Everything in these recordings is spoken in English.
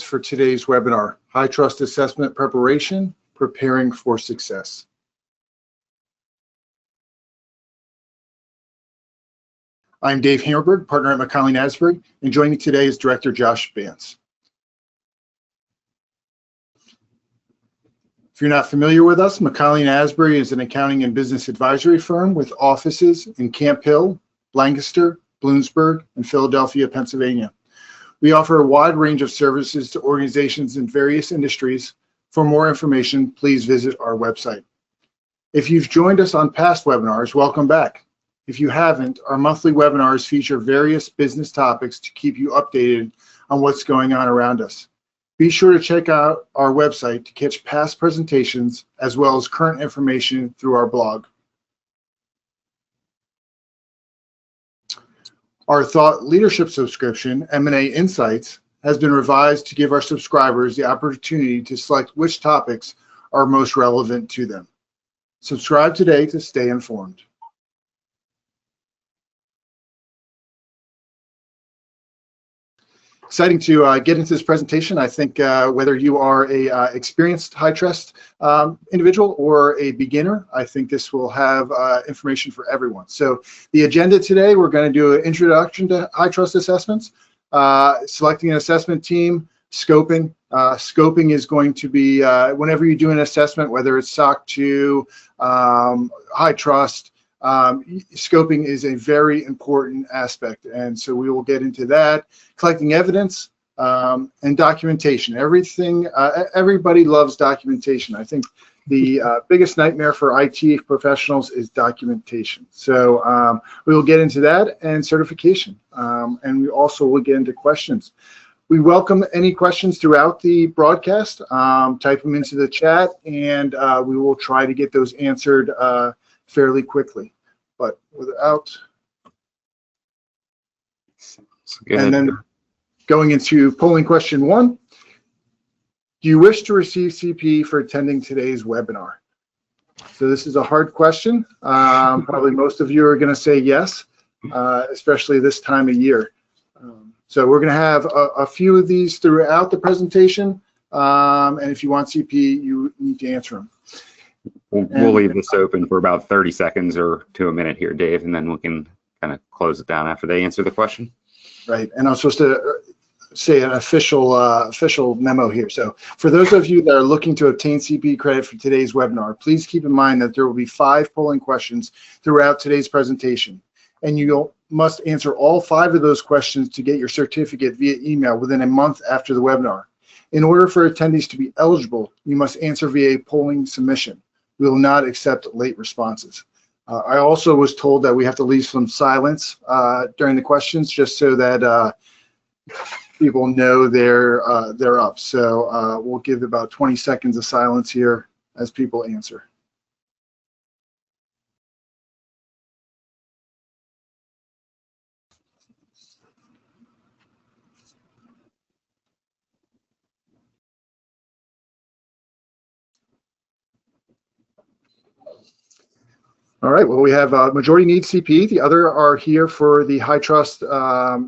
For today's webinar, High Trust Assessment Preparation, Preparing for Success. I'm Dave Hammarberg, partner at McKonly Asbury, and joining me today is Director Josh Bantz. If you're not familiar with us, McKonly Asbury is an accounting and business advisory firm with offices in Camp Hill, Lancaster, Bloomsburg, and Philadelphia, Pennsylvania. We offer a wide range of services to organizations in various industries. For more information, please visit our website. If you've joined us on past webinars, welcome back. If you haven't, our monthly webinars feature various business topics to keep you updated on what's going on around us. Be sure to check out our website to catch past presentations as well as current information through our blog. Our Thought Leadership subscription, M&A Insights, has been revised to give our subscribers the opportunity to select which topics are most relevant to them. Subscribe today to stay informed. Exciting to get into this presentation. I think whether you are a experienced HITRUST individual or a beginner, I think this will have information for everyone. So the agenda today, we're going to do an introduction to HITRUST assessments, selecting an assessment team, scoping. Scoping is going to be whenever you do an assessment, whether it's SOC 2, HITRUST, scoping is a very important aspect, and so we will get into that. Collecting evidence and documentation. Everybody loves documentation. I think the biggest nightmare for IT professionals is documentation. So we will get into that and certification, and we also will get into questions. We welcome any questions throughout the broadcast. Type them into the chat, and we will try to get those answered fairly quickly. But without, and then going into polling question 1, do you wish to receive CP for attending today's webinar? So this is a hard question. Probably most of you are going to say yes, especially this time of year. So we're going to have a few of these throughout the presentation, and if you want CP, you need to answer them. We'll leave this open for about 30 seconds or to a minute here, Dave, and then we can kind of close it down after they answer the question. Right, and I'm supposed to say an official memo here. So for those of you that are looking to obtain CP credit for today's webinar, please keep in mind that there will be 5 polling questions throughout today's presentation, and you must answer all 5 of those questions to get your certificate via email within a month after the webinar. In order for attendees to be eligible, you must answer via a polling submission. We will not accept late responses. I also was told that we have to leave some silence during the questions just so that people know they're up. So we'll give about 20 seconds of silence here as people answer. All right, well, we have majority needs CP. The other are here for the HITRUST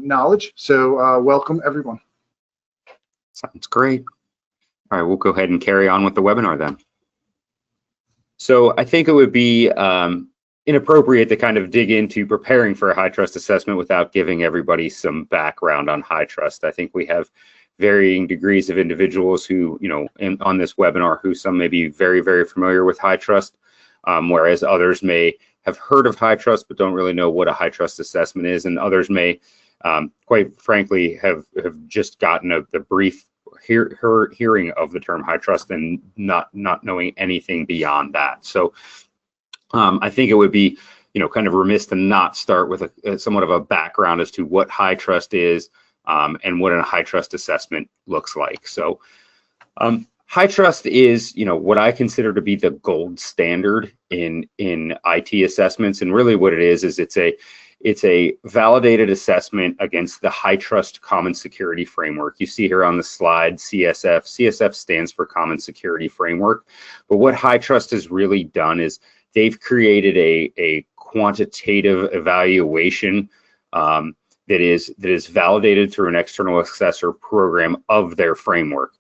knowledge. So welcome, everyone. Sounds great. All right, we'll go ahead and carry on with the webinar then. So I think it would be inappropriate to kind of dig into preparing for a HITRUST assessment without giving everybody some background on HITRUST. I think we have varying degrees of individuals who, on this webinar, who some may be very, very familiar with HITRUST. Whereas others may have heard of HITRUST but don't really know what a HITRUST assessment is, and others may, quite frankly, have just gotten the brief hearing of the term HITRUST and not knowing anything beyond that. So I think it would be, kind of remiss to not start with somewhat of a background as to what HITRUST is and what a HITRUST assessment looks like. So HITRUST is, what I consider to be the gold standard in IT assessments, and really what it is it's a validated assessment against the HITRUST Common Security Framework. You see here on the slide CSF. CSF stands for Common Security Framework, but what HITRUST has really done is they've created a quantitative evaluation that is validated through an external assessor program of their framework.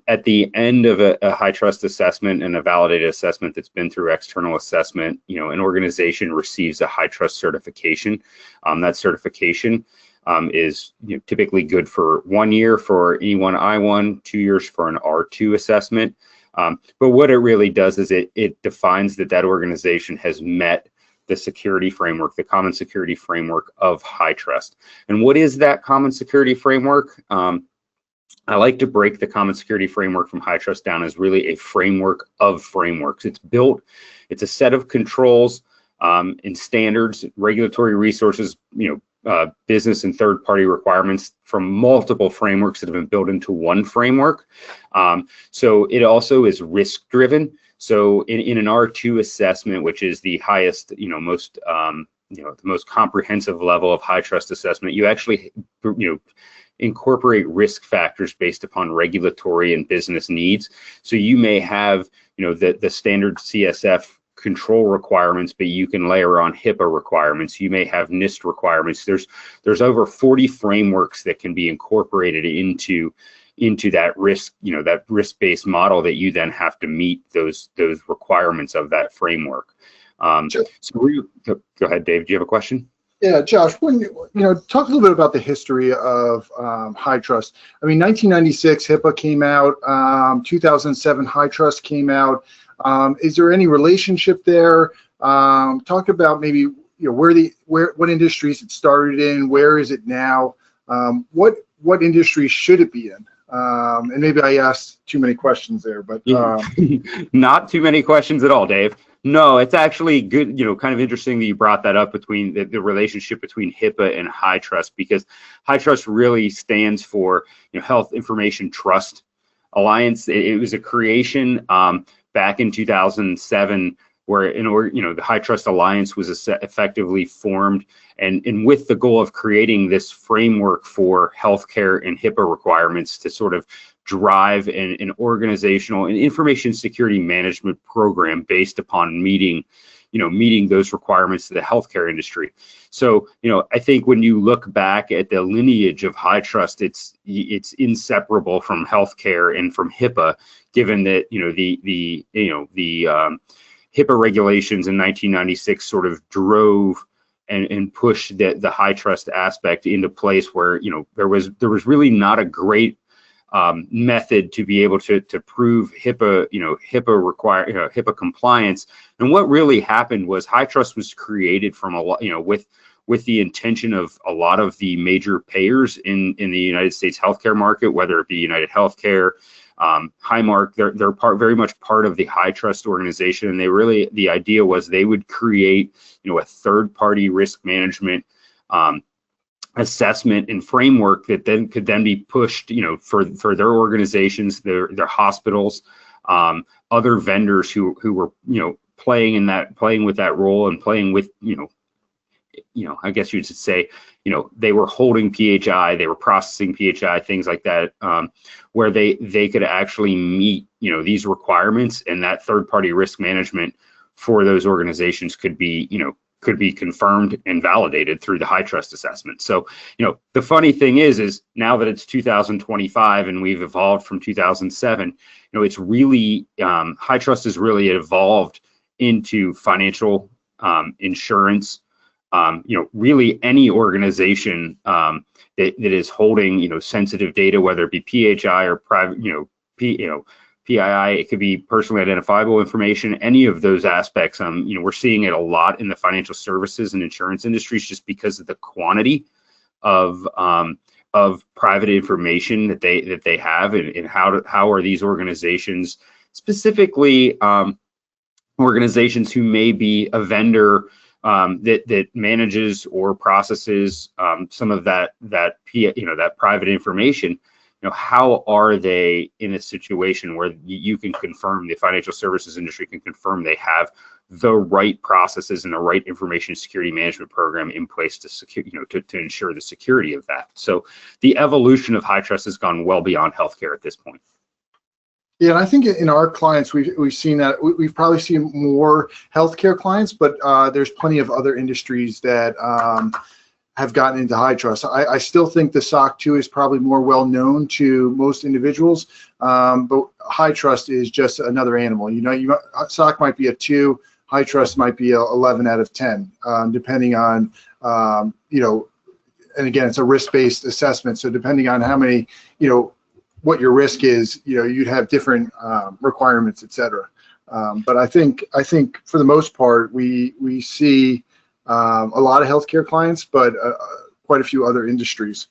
At the end of a HITRUST assessment and a validated assessment that's been through external assessment, an organization receives a HITRUST certification. That certification is typically good for 1 year for E1 I1, 2 years for an R2 assessment. But what it really does is it defines that organization has met the security framework, the common security framework of HITRUST. And what is that common security framework? I like to break the common security framework from HITRUST down as really a framework of frameworks. It's a set of controls and standards, regulatory resources, business and third-party requirements from multiple frameworks that have been built into one framework. So it also is risk-driven. So in an R2 assessment, which is the highest, most, the most comprehensive level of HITRUST assessment, you actually, incorporate risk factors based upon regulatory and business needs. So you may have, the standard CSF control requirements, but you can layer on HIPAA requirements. You may have NIST requirements. There's over 40 frameworks that can be incorporated into that risk, that risk-based model that you then have to meet those requirements of that framework. So go ahead, Dave. Do you have a question? Yeah, Josh, when talk a little bit about the history of HITRUST. I mean, 1996 HIPAA came out. 2007 HITRUST came out. Is there any relationship there? Talk about maybe what industries it started in. Where is it now? What industry should it be in? And maybe I asked too many questions there, but not too many questions at all, Dave. No, it's actually good, kind of interesting that you brought that up between the relationship between HIPAA and HITRUST, because HITRUST really stands for Health Information Trust Alliance. It was a creation back in 2007 where the HITRUST Alliance was effectively formed, and with the goal of creating this framework for healthcare and HIPAA requirements to sort of drive an organizational and information security management program based upon meeting those requirements to the healthcare industry. So, I think when you look back at the lineage of HITRUST, it's inseparable from healthcare and from HIPAA, given that the HIPAA regulations in 1996 sort of drove and pushed the HITRUST aspect into place, where there was really not a great method to be able to prove HIPAA HIPAA compliance. And what really happened was HITRUST was created from a lot, with the intention of a lot of the major payers in the United States healthcare market, whether it be United Healthcare, Highmark. They're very much part of the HITRUST organization, and the idea was they would create a third-party risk management assessment and framework that could be pushed for their organizations, their hospitals, other vendors who were playing with that role and playing with I guess you should say they were holding PHI, they were processing PHI, things like that, where they could actually meet these requirements, and that third-party risk management for those organizations could be confirmed and validated through the HITRUST assessment. So, the funny thing is now that it's 2025 and we've evolved from 2007, it's really, HITRUST has really evolved into financial, insurance, really any organization that is holding, sensitive data, whether it be PHI or private, PII, it could be personally identifiable information, any of those aspects. We're seeing it a lot in the financial services and insurance industries just because of the quantity of private information that they have, and how are these organizations, specifically organizations who may be a vendor that manages or processes some of that private information. How are they in a situation where you can confirm, the financial services industry can confirm they have the right processes and the right information security management program in place to ensure the security of that. So the evolution of HITRUST has gone well beyond healthcare at this point. Yeah, and I think in our clients, we've seen that. We've probably seen more healthcare clients, but there's plenty of other industries that have gotten into HITRUST. I still think the SOC 2 is probably more well known to most individuals, but HITRUST is just another animal. SOC might be a 2, HITRUST might be a 11 out of 10, depending on, and again, it's a risk-based assessment. So depending on how many, what your risk is, you'd have different requirements, et cetera. But I think for the most part, we see a lot of healthcare clients, but quite a few other industries.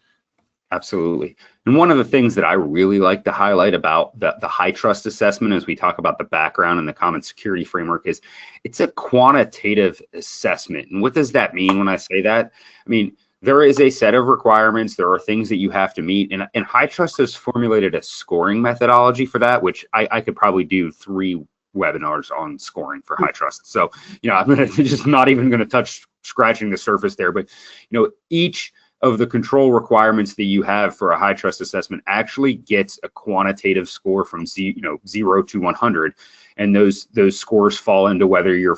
Absolutely. And one of the things that I really like to highlight about the HITRUST assessment as we talk about the background and the common security framework is it's a quantitative assessment. And what does that mean when I say that? I mean, there is a set of requirements. There are things that you have to meet. And HITRUST has formulated a scoring methodology for that, which I could probably do 3 webinars on scoring for HITRUST. So, I'm going to just not even going to touch scratching the surface there, but, each of the control requirements that you have for a HITRUST assessment actually gets a quantitative score from 0 to 100. And those scores fall into whether you're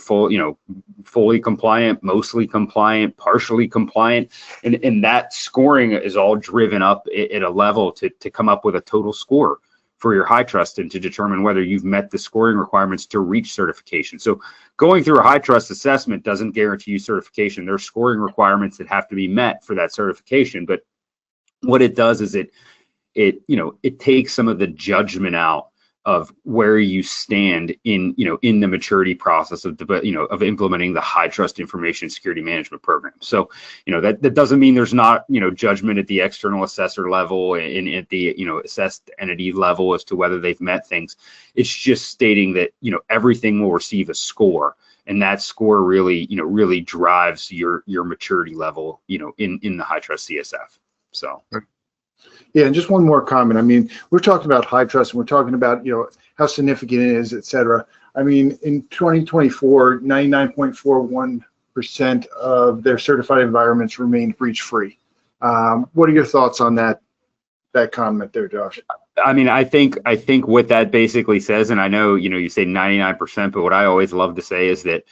fully compliant, mostly compliant, partially compliant. And that scoring is all driven up at a level to come up with a total score for your HITRUST and to determine whether you've met the scoring requirements to reach certification. So going through a HITRUST assessment doesn't guarantee you certification. There are scoring requirements that have to be met for that certification. But what it does is it takes some of the judgment out of where you stand in the maturity process of implementing the HITRUST information security management program. So that doesn't mean there's not judgment at the external assessor level and at the assessed entity level as to whether they've met things. It's just stating that everything will receive a score, and that score really drives your maturity level in the HITRUST CSF. So. Yeah, and just one more comment. I mean, we're talking about HITRUST, and we're talking about how significant it is, et cetera. I mean, in 2024, 99.41% of their certified environments remained breach-free. What are your thoughts on that comment there, Josh? I mean, I think what that basically says, and I know you say 99%, but what I always love to say is that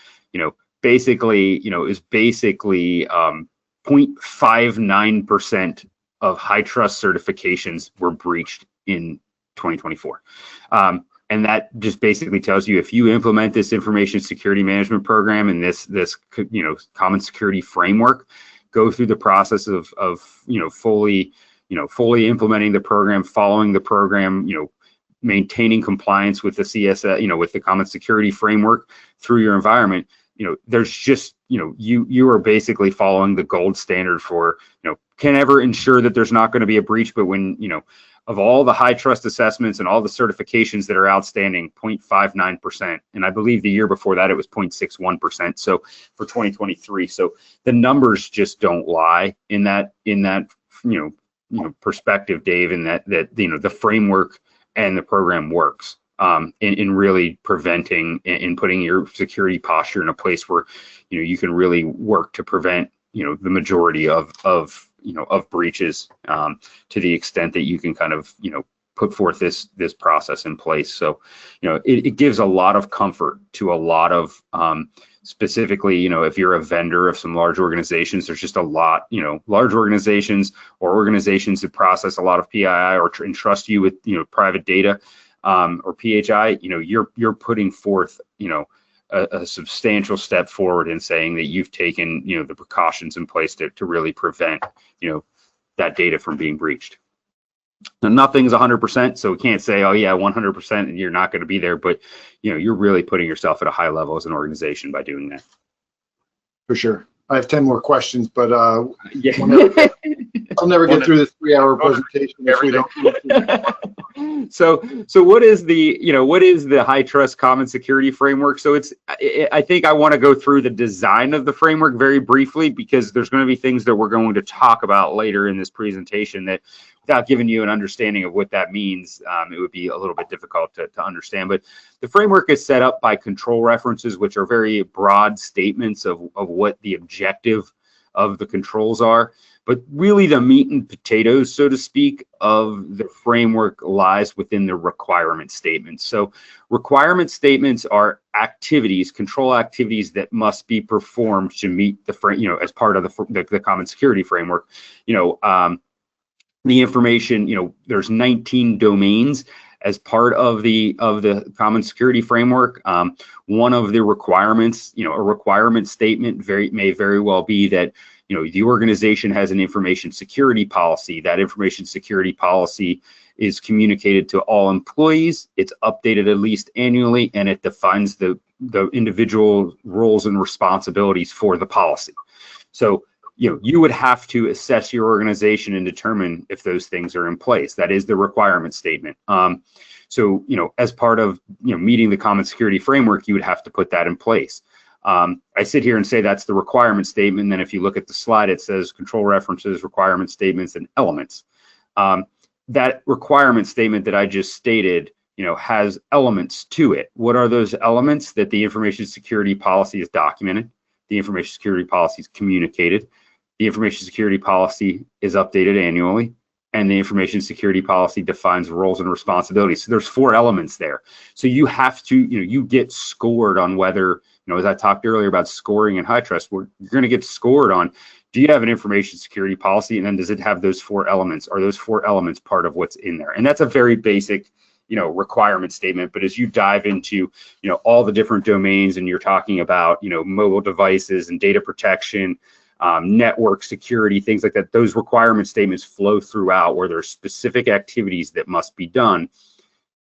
basically 0.59% of HITRUST certifications were breached in 2024. And that just basically tells you if you implement this information security management program and this common security framework, go through the process of fully implementing the program, following the program, maintaining compliance with the CSA, with the common security framework through your environment, there's just, you are basically following the gold standard for, can ever ensure that there's not going to be a breach. But when, of all the HITRUST assessments and all the certifications that are outstanding, 0.59%. And I believe the year before that, it was 0.61%. So for 2023, so the numbers just don't lie in that, perspective, Dave, and that the framework and the program works. In really preventing and putting your security posture in a place where you can really work to prevent the majority of breaches to the extent that you can kind of put forth this process in place. So it gives a lot of comfort to a lot of specifically if you're a vendor of some large organizations. There's just a lot large organizations or organizations that process a lot of PII or entrust you with private data. Or PHI, you're putting forth, a substantial step forward in saying that you've taken, the precautions in place to really prevent, that data from being breached. Now, nothing's 100%, so we can't say, oh yeah, 100%, and you're not going to be there, but you're really putting yourself at a high level as an organization by doing that. For sure. I have 10 more questions, but yeah. I'll never get through this 3-hour presentation if we don't. So what is the HITRUST common security framework? So I think I want to go through the design of the framework very briefly, because there's going to be things that we're going to talk about later in this presentation that, without giving you an understanding of what that means, it would be a little bit difficult to understand. But the framework is set up by control references, which are very broad statements of what the objective of the controls are. But really the meat and potatoes, so to speak, of the framework lies within the requirement statements. So requirement statements are activities, control activities that must be performed to meet the frame, as part of the common security framework. The information, there's 19 domains as part of the common security framework. One of the requirements, a requirement statement may very well be that the organization has an information security policy. That information security policy is communicated to all employees. It's updated at least annually, and it defines the individual roles and responsibilities for the policy. So you would have to assess your organization and determine if those things are in place. That is the requirement statement. So as part of meeting the common security framework, you would have to put that in place. I sit here and say that's the requirement statement. And then if you look at the slide, it says control references, requirement statements, and elements. That requirement statement that I just stated, has elements to it. What are those elements? That the information security policy is documented, the information security policy is communicated, the information security policy is updated annually, and the information security policy defines roles and responsibilities. So there's 4 elements there. So you have to, you get scored on whether, as I talked earlier about scoring in HITRUST, you're going to get scored on, do you have an information security policy? And then does it have those 4 elements? Are those 4 elements part of what's in there? And that's a very basic, requirement statement. But as you dive into, all the different domains, and you're talking about, mobile devices and data protection, network security, things like that, those requirement statements flow throughout where there's specific activities that must be done.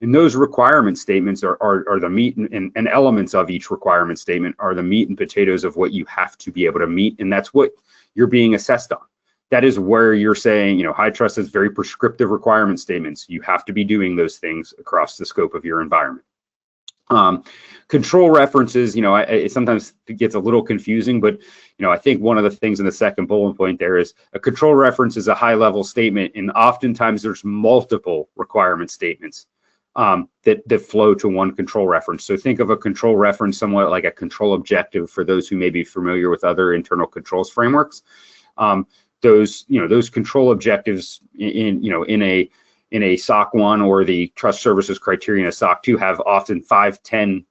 And those requirement statements are the meat and elements of each requirement statement are the meat and potatoes of what you have to be able to meet. And that's what you're being assessed on. That is where you're saying, HITRUST has very prescriptive requirement statements. You have to be doing those things across the scope of your environment. Control references, it sometimes gets a little confusing, but I think one of the things in the second bullet point there is a control reference is a high-level statement, and oftentimes there's multiple requirement statements that flow to one control reference. So think of a control reference somewhat like a control objective for those who may be familiar with other internal controls frameworks. Those control objectives in a SOC 1 or the trust services criteria in a SOC 2 have often 5, 10,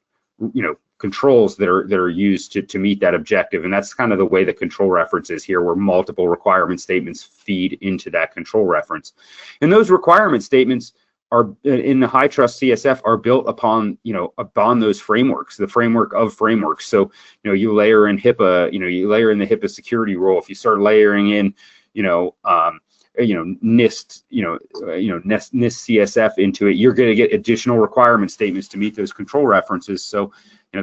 controls that are used to meet that objective. And that's kind of the way the control reference is here, where multiple requirement statements feed into that control reference. And those requirement statements are in the HITRUST CSF are built upon, upon those frameworks, the framework of frameworks. So, you layer in HIPAA, you layer in the HIPAA security rule. If you start layering in, NIST, NIST CSF into it, you're going to get additional requirement statements to meet those control references. So,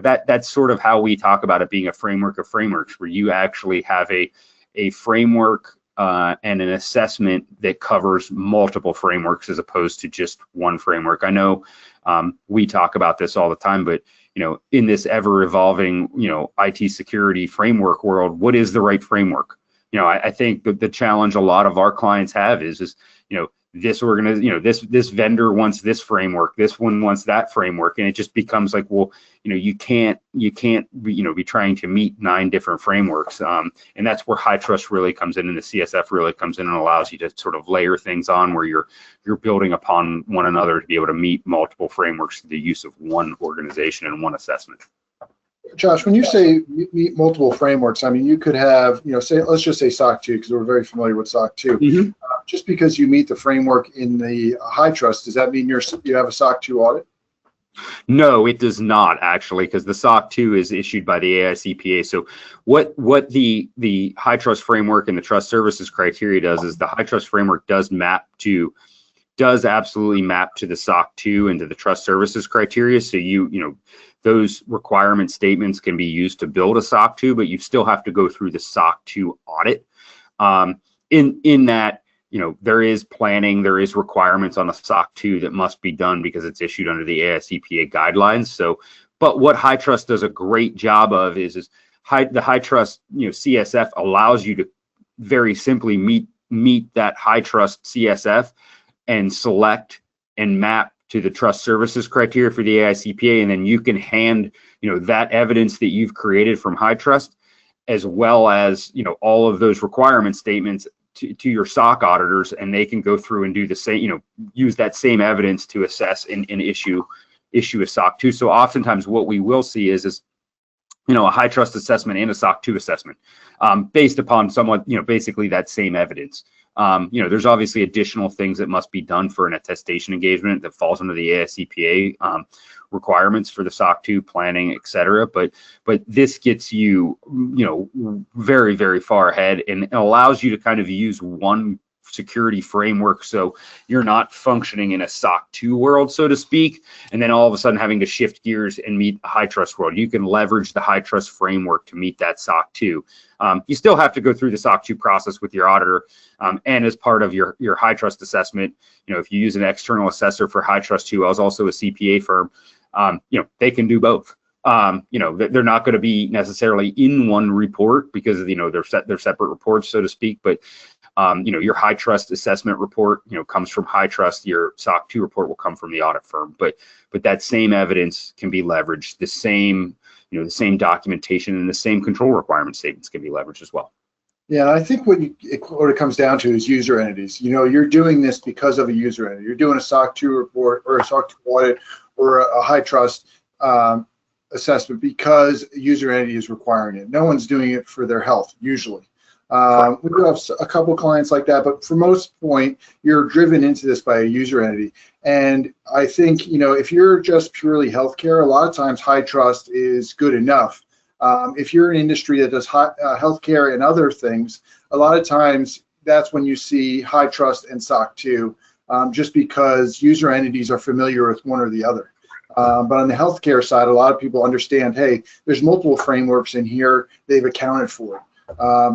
that's sort of how we talk about it being a framework of frameworks, where you actually have a framework and an assessment that covers multiple frameworks as opposed to just one framework. I know we talk about this all the time, but in this ever evolving, IT security framework world, what is the right framework? I think that the challenge a lot of our clients have is this organization, this vendor wants this framework, this one wants that framework, and it just becomes like, well, you can't be trying to meet 9 different frameworks, and that's where HITRUST really comes in, and the CSF really comes in and allows you to sort of layer things on where you're building upon one another to be able to meet multiple frameworks through the use of one organization and one assessment. Josh, when you say meet multiple frameworks, I mean, you could have, let's just say SOC 2, because we're very familiar with SOC 2. Mm-hmm. Just because you meet the framework in the HITRUST, does that mean you have a SOC 2 audit? No, it does not actually, because the SOC 2 is issued by the AICPA. So what the HITRUST framework and the trust services criteria does is the HITRUST framework does absolutely map to the SOC 2 and to the trust services criteria. So those requirement statements can be used to build a SOC 2, but you still have to go through the SOC 2 audit. In that, there is planning, there is requirements on a SOC 2 that must be done because it's issued under the AICPA guidelines. So, but what HITRUST does a great job of is the HITRUST CSF allows you to very simply meet that HITRUST CSF and select and map to the trust services criteria for the AICPA, and then you can hand that evidence that you've created from HITRUST, as well as all of those requirement statements to your SOC auditors, and they can go through and do the same, use that same evidence to assess and issue a SOC 2. So oftentimes what we will see is a HITRUST assessment and a SOC 2 assessment based upon somewhat, basically that same evidence. There's obviously additional things that must be done for an attestation engagement that falls under the AICPA requirements for the SOC 2 planning, et cetera. But this gets you, very, very far ahead, and it allows you to kind of use one security framework, so you're not functioning in a SOC 2 world, so to speak, and then all of a sudden having to shift gears and meet a HITRUST world. You can leverage the HITRUST framework to meet that SOC 2. You still have to go through the SOC 2 process with your auditor, and as part of your HITRUST assessment, if you use an external assessor for HITRUST 2, I was also a CPA firm, they can do both. They're not going to be necessarily in one report because they're separate reports, so to speak, but your HITRUST assessment report, comes from HITRUST. Your SOC 2 report will come from the audit firm, but that same evidence can be leveraged. The same documentation and the same control requirement statements can be leveraged as well. Yeah, I think what it comes down to is user entities. You're doing this because of a user entity. You're doing a SOC 2 report or a SOC 2 audit or a HITRUST assessment because a user entity is requiring it. No one's doing it for their health, usually. We do have a couple clients like that, but for most point, you're driven into this by a user entity. And I think, if you're just purely healthcare, a lot of times HITRUST is good enough. If you're an industry that does healthcare and other things, a lot of times that's when you see HITRUST and SOC 2, just because user entities are familiar with one or the other. But on the healthcare side, a lot of people understand, hey, there's multiple frameworks in here, they've accounted for it.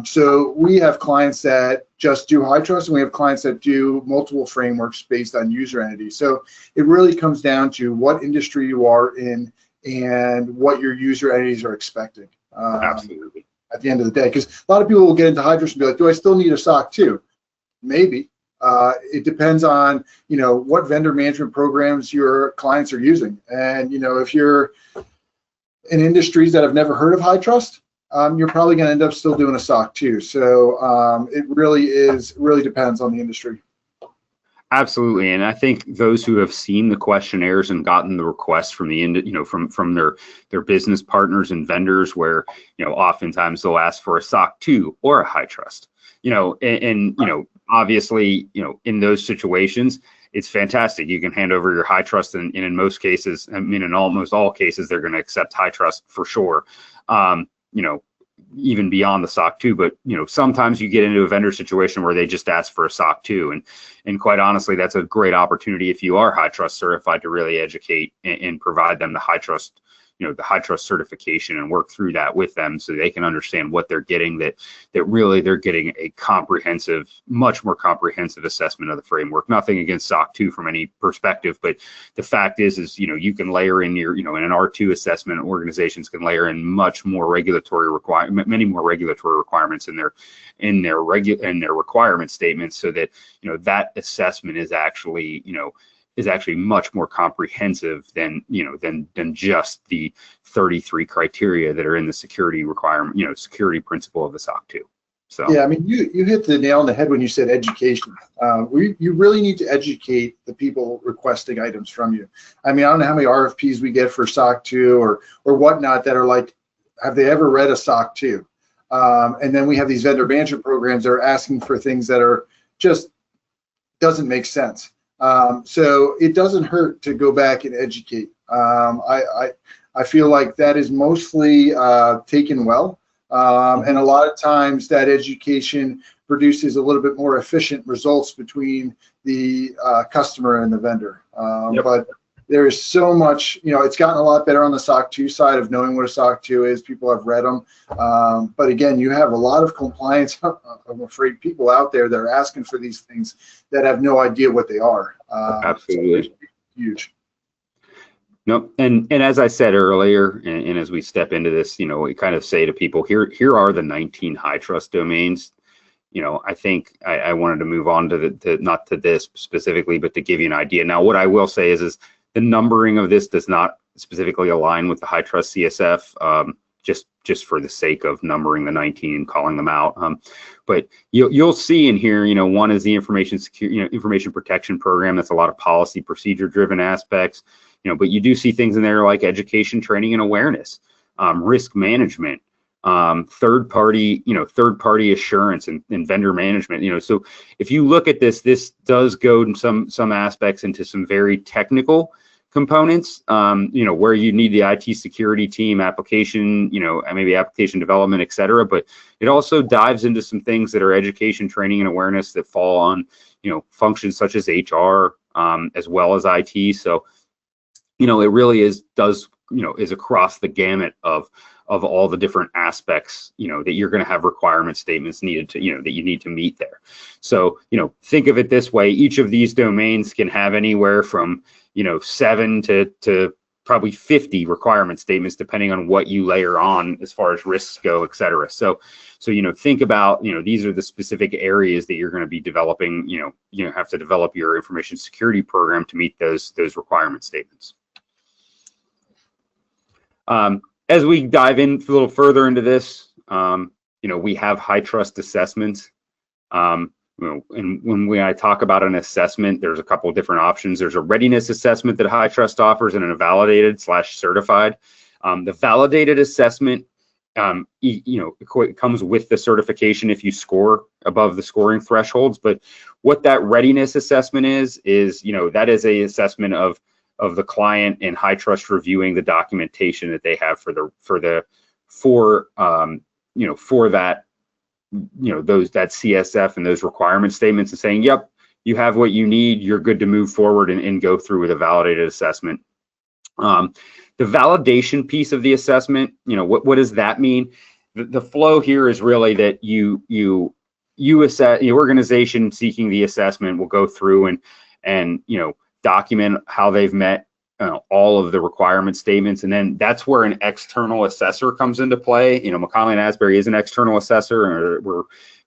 So we have clients that just do HITRUST, and we have clients that do multiple frameworks based on user entities. So it really comes down to what industry you are in and what your user entities are expecting. Absolutely. At the end of the day, because a lot of people will get into HITRUST and be like, do I still need a SOC 2? Maybe. It depends on, what vendor management programs your clients are using. And, if you're in industries that have never heard of HITRUST, you're probably going to end up still doing a SOC 2. So it really depends on the industry. Absolutely, and I think those who have seen the questionnaires and gotten the requests from from their business partners and vendors, where oftentimes they'll ask for a SOC 2 or a HITRUST. Obviously, in those situations, it's fantastic. You can hand over your HITRUST, and in most cases, in almost all cases, they're going to accept HITRUST for sure. Even beyond the SOC 2, but sometimes you get into a vendor situation where they just ask for a SOC 2, and quite honestly, that's a great opportunity if you are HITRUST certified to really educate and provide them the HITRUST, the HITRUST certification, and work through that with them so they can understand what they're getting, that really they're getting a comprehensive, much more comprehensive assessment of the framework. Nothing against SOC 2 from any perspective, but the fact is you can layer in your, in an R2 assessment, organizations can layer in many more regulatory requirements in their requirement statements, so that that assessment is actually much more comprehensive than just the 33 criteria that are in the security requirement, security principle of the SOC 2. So yeah, I mean, you hit the nail on the head when you said education. You really need to educate the people requesting items from you. I mean, I don't know how many RFPs we get for SOC 2 or whatnot that are like, have they ever read a SOC 2? And then we have these vendor management programs that are asking for things that are just doesn't make sense. So it doesn't hurt to go back and educate. I feel like that is mostly taken well. And a lot of times that education produces a little bit more efficient results between the customer and the vendor. Yep. But there is so much, it's gotten a lot better on the SOC 2 side of knowing what a SOC 2 is. People have read them. But again, you have a lot of compliance, I'm afraid, people out there that are asking for these things that have no idea what they are. Absolutely. So huge. No, and as I said earlier, and as we step into this, we kind of say to people, here are the 19 HITRUST domains. I think I wanted to move on to not to this specifically, but to give you an idea. Now, what I will say is the numbering of this does not specifically align with the HITRUST CSF. just for the sake of numbering the 19 and calling them out. But you'll see in here, one is the information protection program. That's a lot of policy procedure driven aspects, but you do see things in there like education, training, and awareness, risk management, third party assurance and vendor management. So if you look at this does go in some aspects into some very technical components, where you need the IT security team, application, maybe application development, et cetera. But it also dives into some things that are education, training, and awareness that fall on, functions such as HR, as well as IT. So, it really is across the gamut of all the different aspects, that you're going to have requirement statements needed to, that you need to meet there. So, think of it this way: each of these domains can have anywhere from 7 to probably 50 requirement statements, depending on what you layer on as far as risks go, et cetera. So think about, these are the specific areas that you're going to be developing, have to develop your information security program to meet those requirement statements. As we dive in a little further into this, we have HITRUST assessments. And when I talk about an assessment, there's a couple of different options. There's a readiness assessment that HITRUST offers and a validated/certified. The validated assessment, it comes with the certification if you score above the scoring thresholds. But what that readiness assessment is that is a assessment of the client and HITRUST reviewing the documentation that they have for that that CSF and those requirement statements, and saying, yep, you have what you need, you're good to move forward and go through with a validated assessment. The validation piece of the assessment, what does that mean? The flow here is really that you assess, the organization seeking the assessment will go through and document how they've met all of the requirement statements, and then that's where an external assessor comes into play. McKonly Asbury is an external assessor, and we're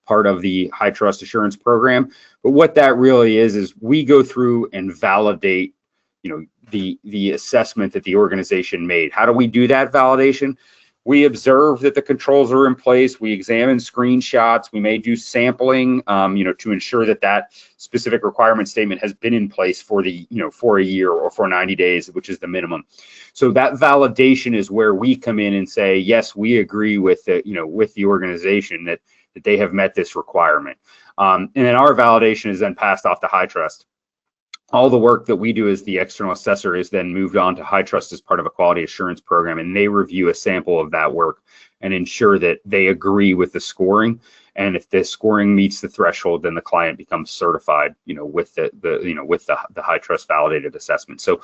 part of the HITRUST assurance program. But what that really is we go through and validate, the assessment that the organization made. How do we do that validation? We observe that the controls are in place. We examine screenshots. We may do sampling, to ensure that specific requirement statement has been in place for for a year or for 90 days, which is the minimum. So that validation is where we come in and say, yes, we agree with the organization that they have met this requirement. And then our validation is then passed off to HITRUST. All the work that we do as the external assessor is then moved on to HITRUST as part of a quality assurance program, and they review a sample of that work and ensure that they agree with the scoring. And if the scoring meets the threshold, then the client becomes certified, with the HITRUST validated assessment. So,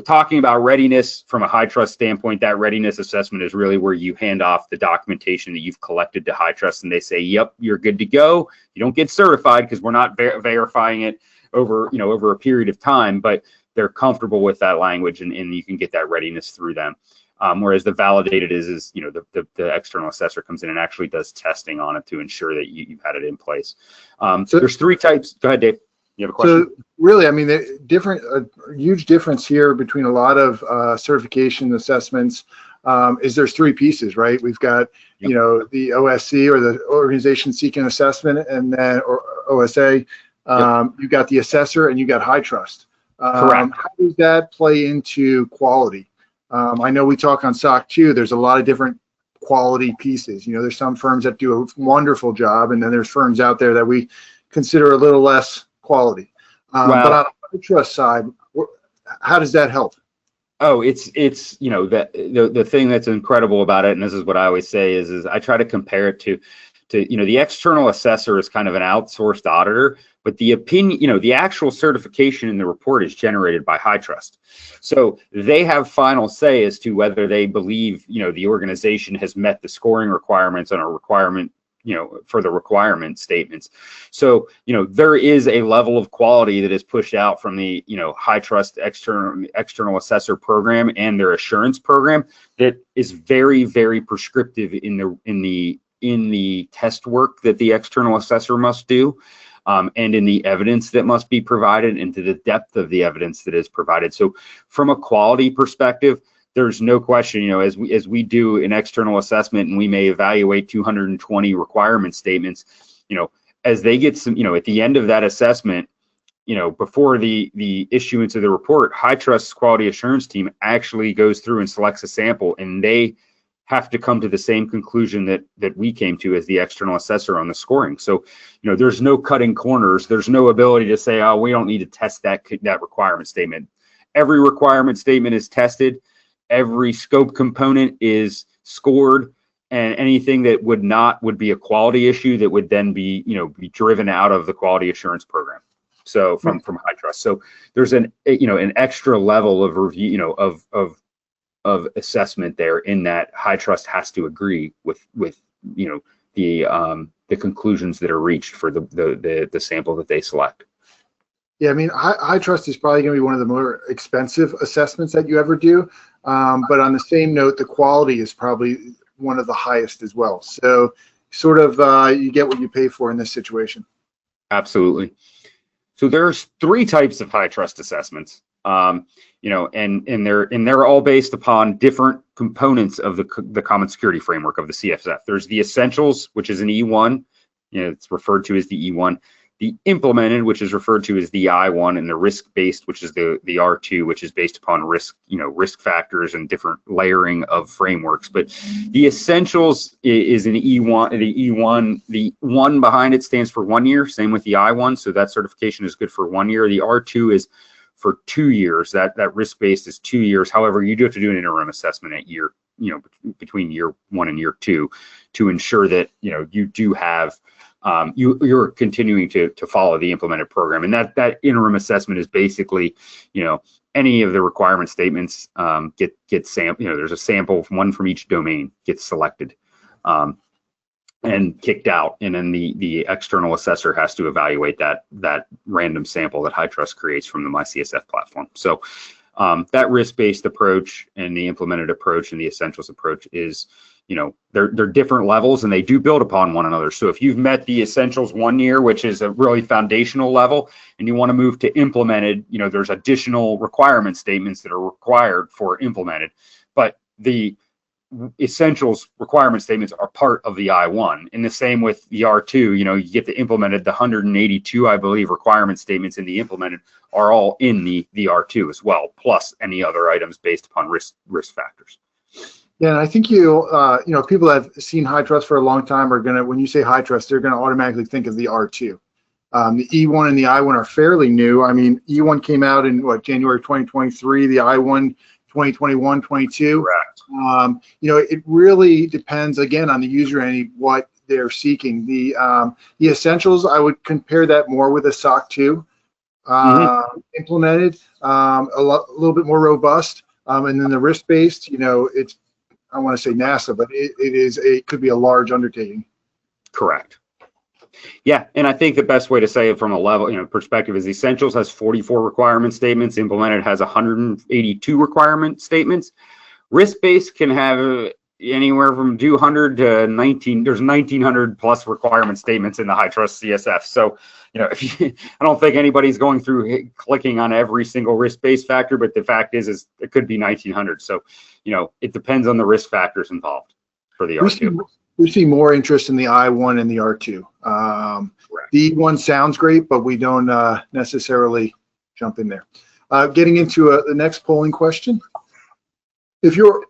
talking about readiness from a HITRUST standpoint, that readiness assessment is really where you hand off the documentation that you've collected to HITRUST, and they say, yep, you're good to go. You don't get certified because we're not verifying it over a period of time, but they're comfortable with that language, and you can get that readiness through them. Whereas the validated is the external assessor comes in and actually does testing on it to ensure that you've had it in place. So there's three types. Go ahead, Dave. You have a question? So really, a huge difference here between a lot of certification assessments is there's three pieces, right? We've got, the OSC, or the organization seeking assessment, and then or OSA. You got the assessor, and you got HITRUST. Correct. How does that play into quality? I know we talk on SOC 2, there's a lot of different quality pieces. There's some firms that do a wonderful job, and then there's firms out there that we consider a little less quality. But on the HITRUST side, how does that help? Oh, it's the thing that's incredible about it, and this is what I always say is I try to compare it to the external assessor is kind of an outsourced auditor, but the opinion, the actual certification in the report is generated by HITRUST. So they have final say as to whether they believe, the organization has met the scoring requirements on a requirement, for the requirement statements. So, there is a level of quality that is pushed out from the, HITRUST external assessor program and their assurance program that is very, very prescriptive in the test work that the external assessor must do, and in the evidence that must be provided, and to the depth of the evidence that is provided. So from a quality perspective, there's no question, as we do an external assessment and we may evaluate 220 requirement statements, as they get some, at the end of that assessment, before the issuance of the report, HITRUST's quality assurance team actually goes through and selects a sample, and they have to come to the same conclusion that we came to as the external assessor on the scoring. So, there's no cutting corners. There's no ability to say, oh, we don't need to test that requirement statement. Every requirement statement is tested. Every scope component is scored, and anything that would be a quality issue that would then be driven out of the quality assurance program. So from HITRUST. So there's an extra level of review, of assessment there, in that HITRUST has to agree with the conclusions that are reached for the sample that they select. Yeah, I mean, HITRUST is probably going to be one of the more expensive assessments that you ever do. But on the same note, the quality is probably one of the highest as well. So sort of you get what you pay for in this situation. Absolutely. So there's 3 types of HITRUST assessments, and they're all based upon different components of the common security framework of the CSF. There's the essentials, which is an E1, it's referred to as the E1. The implemented, which is referred to as the I1, and the risk-based, which is the R2, which is based upon risk, risk factors and different layering of frameworks. But the essentials is an E1. The E1, the 1 behind it stands for 1 year. Same with the I1, so that certification is good for 1 year. The R2 is for 2 years. That risk-based is 2 years. However, you do have to do an interim assessment at year, between year 1 and year 2, to ensure that you do have. You're continuing to follow the implemented program, and that interim assessment is basically, any of the requirement statements get there's a sample, one from each domain gets selected and kicked out, and then the external assessor has to evaluate that random sample that HITRUST creates from the MyCSF platform. So that risk-based approach and the implemented approach and the essentials approach is, they're different levels, and they do build upon one another. So if you've met the essentials 1 year, which is a really foundational level, and you want to move to implemented, there's additional requirement statements that are required for implemented, but the essentials requirement statements are part of the I1. And the same with the R2, you get the implemented, the 182, I believe, requirement statements in the implemented are all in the R2 as well, plus any other items based upon risk factors. Yeah, and I think people that have seen HITRUST for a long time are gonna, when you say HITRUST, they're gonna automatically think of the R2. The E1 and the I1 are fairly new. I mean, E1 came out in January 2023. The I1 2021, 22. Correct. It really depends again on the user and what they're seeking. The essentials, I would compare that more with a SOC 2 implemented, a little bit more robust. And then the risk-based, it's, I want to say NASA, but it could be a large undertaking. Correct. Yeah, and I think the best way to say it from a level, perspective is Essentials has 44 requirement statements. Implemented has 182 requirement statements. Risk-based can have anywhere from 200 to 19. There's 1,900 plus requirement statements in the HITRUST CSF. So, I don't think anybody's going through clicking on every single risk-based factor, but the fact is it could be 1,900. So, it depends on the risk factors involved for the R2. We see more interest in the I1 and the R2. The E1 sounds great, but we don't necessarily jump in there. Getting into the next polling question. If your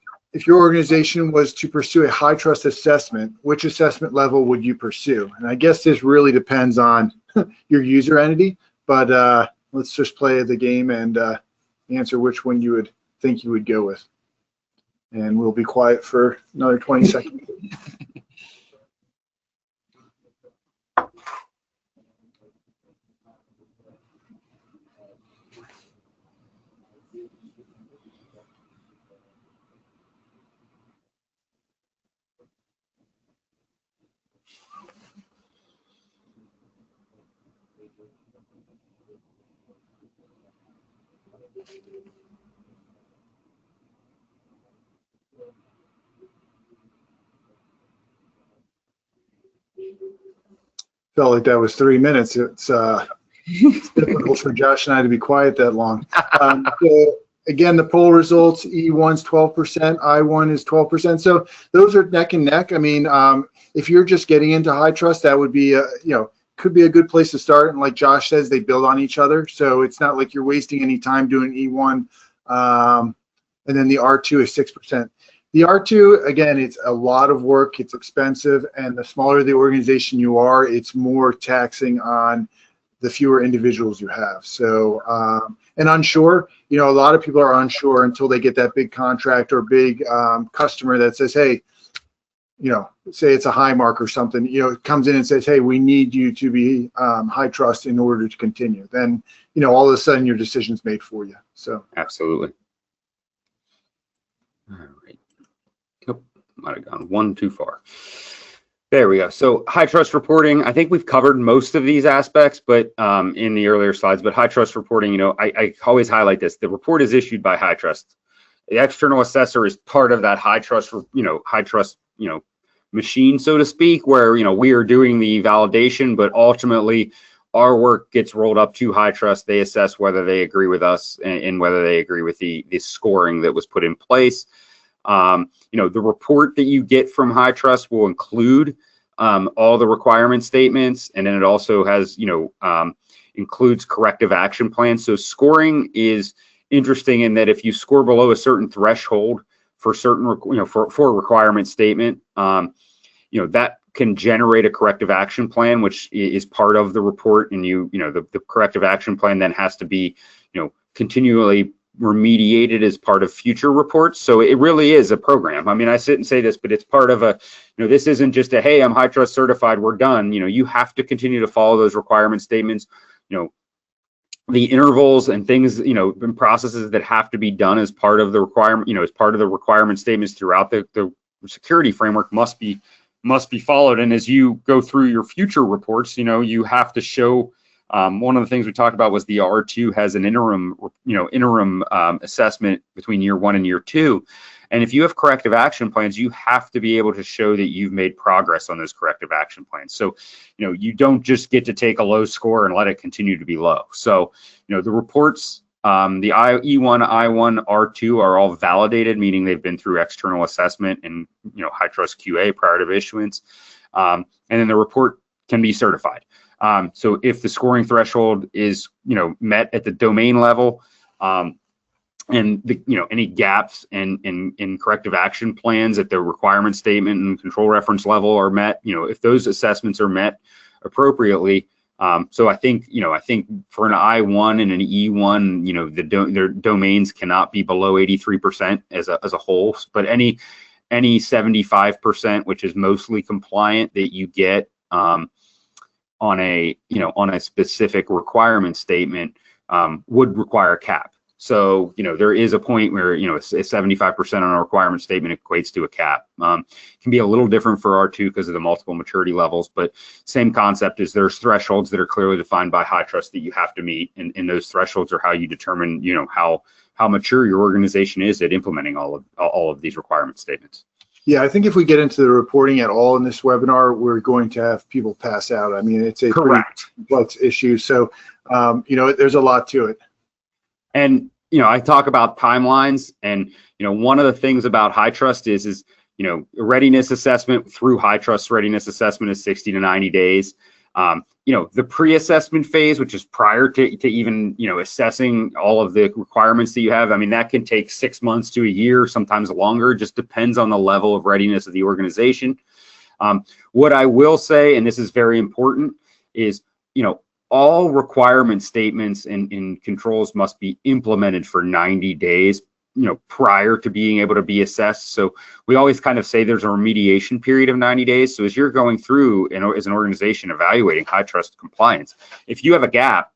organization was to pursue a HITRUST assessment, which assessment level would you pursue? And I guess this really depends on your user entity, but let's just play the game and answer which one you would think you would go with. And we'll be quiet for another 20 seconds. Felt like that was 3 minutes. It's difficult for Josh and I to be quiet that long. So again, the poll results, E1's 12%, I1 is 12%. So those are neck and neck. I mean, if you're just getting into HITRUST, that would be, could be a good place to start. And like Josh says, they build on each other. So it's not like you're wasting any time doing E1. And then the R2 is 6%. The R2, again, it's a lot of work. It's expensive. And the smaller the organization you are, it's more taxing on the fewer individuals you have. So, and unsure, a lot of people are unsure until they get that big contract or big customer that says, hey, say it's a Highmark or something, it comes in and says, hey, we need you to be HITRUST in order to continue. Then, all of a sudden your decision's made for you. So absolutely. All right. Nope, might have gone one too far. There we go. So HITRUST reporting, I think we've covered most of these aspects, but in the earlier slides, but HITRUST reporting, I always highlight this. The report is issued by HITRUST. The external assessor is part of that HITRUST, HITRUST, machine, so to speak, where, we are doing the validation, but ultimately our work gets rolled up to HITRUST. They assess whether they agree with us and whether they agree with the scoring that was put in place. The report that you get from HITRUST will include all the requirement statements, and then it also has, includes corrective action plans. So scoring is interesting in that if you score below a certain threshold for certain, for a requirement statement, that can generate a corrective action plan, which is part of the report. And the corrective action plan then has to be, continually remediated as part of future reports. So it really is a program. I mean, I sit and say this, but it's part of a, this isn't just a, hey, I'm HITRUST certified, we're done. You have to continue to follow those requirement statements, the intervals and things, and processes that have to be done as part of the requirement, as part of the requirement statements throughout the security framework must be followed. And as you go through your future reports, you have to show, one of the things we talked about was the R2 has an interim assessment between year 1 and year 2. And if you have corrective action plans, you have to be able to show that you've made progress on those corrective action plans. So, you don't just get to take a low score and let it continue to be low. So, the reports, the E1, I1, R2 are all validated, meaning they've been through external assessment and, HITRUST QA prior to issuance. And then the report can be certified. So if the scoring threshold is, met at the domain level, and any gaps in corrective action plans at the requirement statement and control reference level are met, if those assessments are met appropriately. So I think for an I1 and an E1, their domains cannot be below 83% as a whole, but any 75%, which is mostly compliant, that you get, on a specific requirement statement, would require a cap. So, there is a point where, 75% on a requirement statement equates to a cap. It can be a little different for R2 because of the multiple maturity levels, but same concept is there's thresholds that are clearly defined by HITRUST that you have to meet. And those thresholds are how you determine, how mature your organization is at implementing all of these requirement statements. Yeah, I think if we get into the reporting at all in this webinar, we're going to have people pass out. I mean, it's a correct complex issue. So, there's a lot to it. And, I talk about timelines, and, one of the things about HITRUST is, readiness assessment through HITRUST readiness assessment is 60 to 90 days. The pre-assessment phase, which is prior to even, assessing all of the requirements that you have, I mean, that can take 6 months to a year, sometimes longer. It just depends on the level of readiness of the organization. What I will say, and this is very important, is, all requirement statements and controls must be implemented for 90 days, prior to being able to be assessed. So we always kind of say there's a remediation period of 90 days. So as you're going through, as an organization evaluating HITRUST compliance, if you have a gap,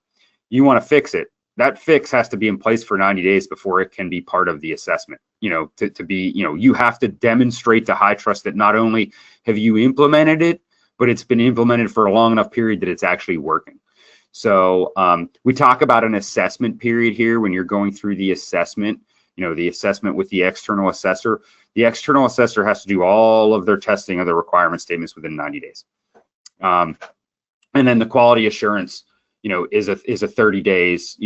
you want to fix it. That fix has to be in place for 90 days before it can be part of the assessment. To be, you have to demonstrate to HITRUST that not only have you implemented it, but it's been implemented for a long enough period that it's actually working. So we talk about an assessment period here when you're going through the assessment, the assessment with the external assessor. The external assessor has to do all of their testing of the requirement statements within 90 days. And then the quality assurance, is a 30 days.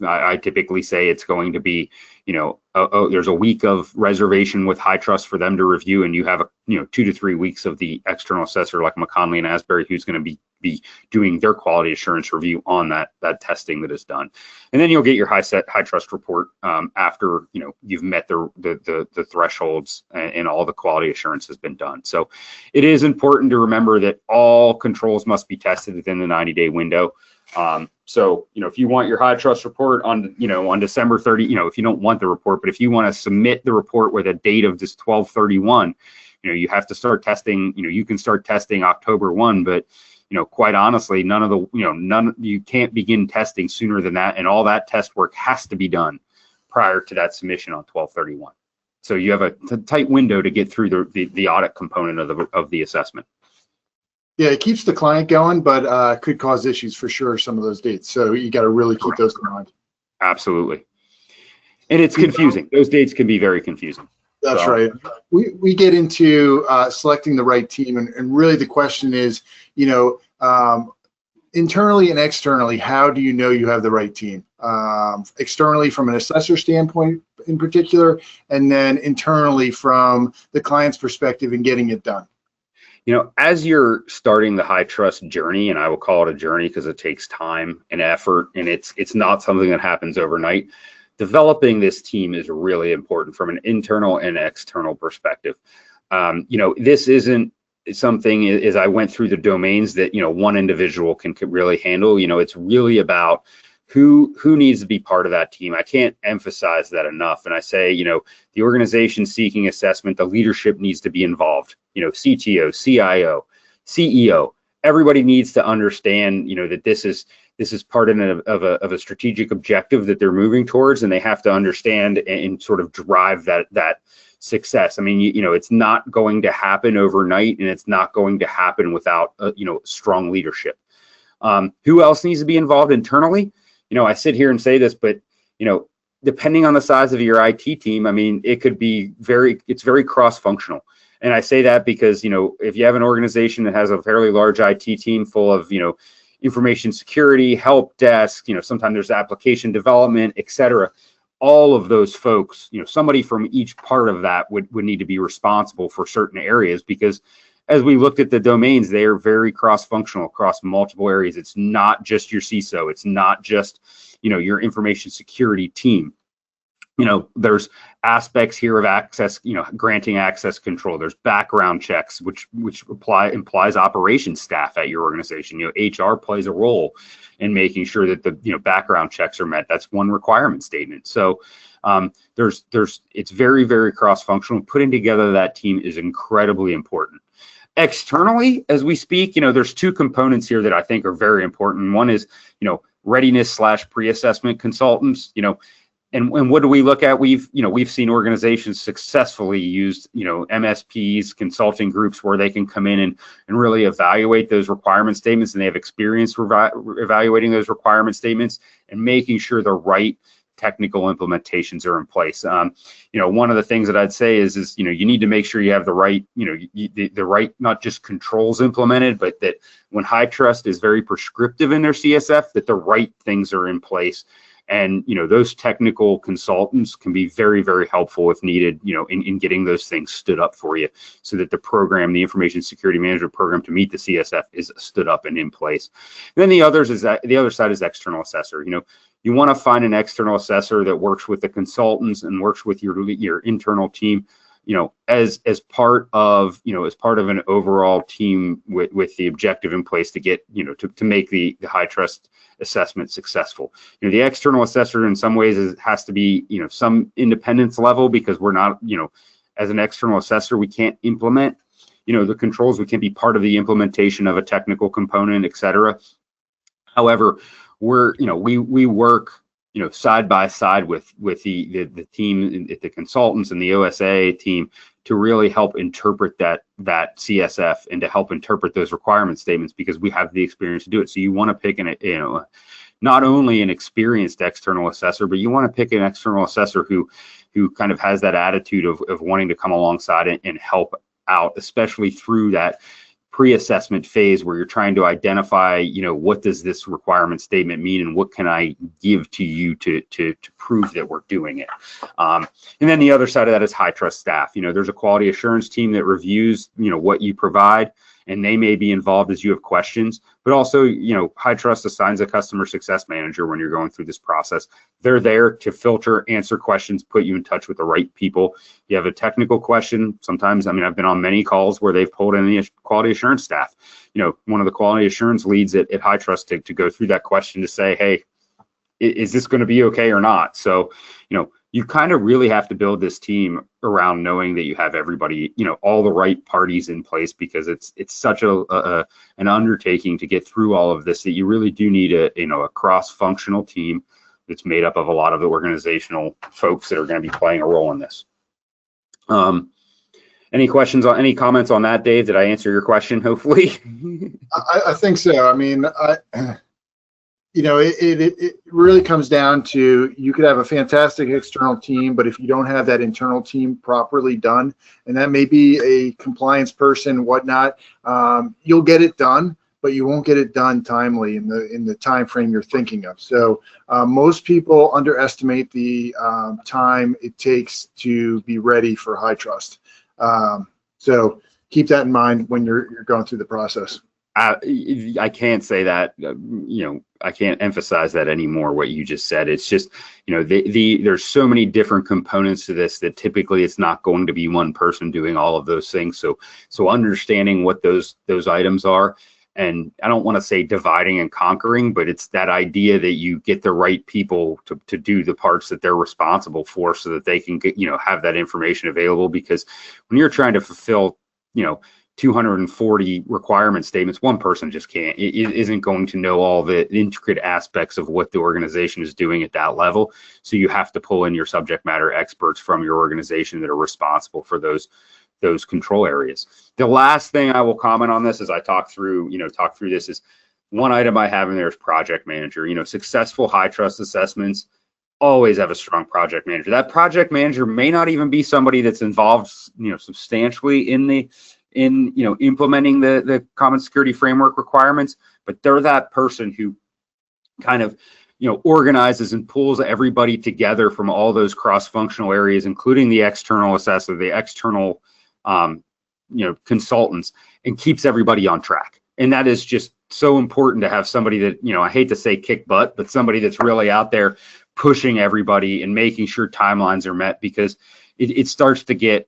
I typically say it's going to be, there's a week of reservation with HITRUST for them to review, and you have 2 to 3 weeks of the external assessor like McKonly and Asbury, who's going to be doing their quality assurance review on that testing that is done. And then you'll get your HITRUST report after you've met the thresholds and all the quality assurance has been done. So it is important to remember that all controls must be tested within the 90-day window. So if you want your HITRUST report on December 30, if you don't want the report, but if you want to submit the report with a date of this 12/31, you have to start testing. You can start testing October 1, but quite honestly, you can't begin testing sooner than that, and all that test work has to be done prior to that submission on 12/31. So you have a tight window to get through the audit component of the assessment. Yeah, it keeps the client going, but could cause issues for sure, some of those dates. So you got to really keep those in mind. Absolutely. And it's confusing. Those dates can be very confusing. That's right. We get into selecting the right team, and really the question is, internally and externally, how do you know you have the right team? Externally from an assessor standpoint in particular, and then internally from the client's perspective and getting it done. As you're starting the HITRUST journey, and I will call it a journey because it takes time and effort, and it's not something that happens overnight, developing this team is really important from an internal and external perspective. This isn't something, as I went through the domains, that one individual can really handle. It's really about who needs to be part of that team. I can't emphasize that enough. And I say, the organization seeking assessment, the leadership needs to be involved. CTO, CIO, CEO, everybody needs to understand, that this is part of a strategic objective that they're moving towards, and they have to understand and sort of drive that success. I mean, it's not going to happen overnight, and it's not going to happen without strong leadership. Who else needs to be involved internally? I sit here and say this, but depending on the size of your IT team, I mean, it's very cross-functional. And I say that because, if you have an organization that has a fairly large IT team full of, information security, help desk, sometimes there's application development, et cetera. All of those folks, somebody from each part of that would need to be responsible for certain areas, because as we looked at the domains, they are very cross-functional across multiple areas. It's not just your CISO. It's not just, your information security team. There's aspects here of access, granting access control. There's background checks, which implies operations staff at your organization. HR plays a role in making sure that the background checks are met. That's one requirement statement. So it's very, very cross-functional. Putting together that team is incredibly important. Externally, as we speak, there's two components here that I think are very important. One is, readiness / pre-assessment consultants, and what do we look at? We've seen organizations successfully use, MSPs, consulting groups, where they can come in and really evaluate those requirement statements, and they have experience evaluating those requirement statements and making sure the right technical implementations are in place. One of the things that I'd say is you need to make sure you have the right, the right, not just controls implemented, but that when HITRUST is very prescriptive in their CSF, that the right things are in place. And, those technical consultants can be very, very helpful if needed, in getting those things stood up for you, so that the program, the information security management program to meet the CSF, is stood up and in place. And then the other side is external assessor. You want to find an external assessor that works with the consultants and works with your internal team, as part of an overall team with the objective in place to get, to make the HITRUST assessment successful. The external assessor in some ways has to be, some independence level, because we're not, as an external assessor, we can't implement, the controls. We can't be part of the implementation of a technical component, et cetera. However, we work, side by side with the team, the consultants and the OSA team, to really help interpret that CSF and to help interpret those requirement statements, because we have the experience to do it. So you want to pick not only an experienced external assessor, but you want to pick an external assessor who kind of has that attitude of wanting to come alongside and help out, especially through that pre-assessment phase where you're trying to identify, what does this requirement statement mean and what can I give to you to prove that we're doing it. And then the other side of that is HITRUST staff. There's a quality assurance team that reviews, what you provide, and they may be involved as you have questions, but also, HITRUST assigns a customer success manager when you're going through this process. They're there to filter, answer questions, put you in touch with the right people. You have a technical question. Sometimes, I've been on many calls where they've pulled in the quality assurance staff. One of the quality assurance leads at HITRUST to go through that question to say, hey, is this going to be okay or not? So, you kind of really have to build this team around knowing that you have everybody, all the right parties in place, because it's such an undertaking to get through all of this that you really do need a cross-functional team that's made up of a lot of the organizational folks that are going to be playing a role in this. Any comments on that, Dave? Did I answer your question, hopefully? I think so. It really comes down to, you could have a fantastic external team, but if you don't have that internal team properly done, and that may be a compliance person, whatnot, you'll get it done, but you won't get it done timely in the time frame you're thinking of. So most people underestimate the time it takes to be ready for HITRUST. So keep that in mind when you're going through the process. I can't say that, I can't emphasize that anymore, what you just said. It's just, there's so many different components to this that typically it's not going to be one person doing all of those things. So understanding what those items are, and I don't want to say dividing and conquering, but it's that idea that you get the right people to do the parts that they're responsible for, so that they can get, have that information available. Because when you're trying to fulfill, 240 requirement statements, one person just isn't going to know all the intricate aspects of what the organization is doing at that level. So you have to pull in your subject matter experts from your organization that are responsible for those control areas. The last thing I will comment on this as I talk through this is, one item I have in there is project manager. Successful HITRUST assessments always have a strong project manager. That project manager may not even be somebody that's involved, substantially in implementing the common security framework requirements, but they're that person who kind of, organizes and pulls everybody together from all those cross-functional areas, including the external assessor, the external, consultants, and keeps everybody on track. And that is just so important to have somebody that, I hate to say kick butt, but somebody that's really out there pushing everybody and making sure timelines are met, because it starts to get,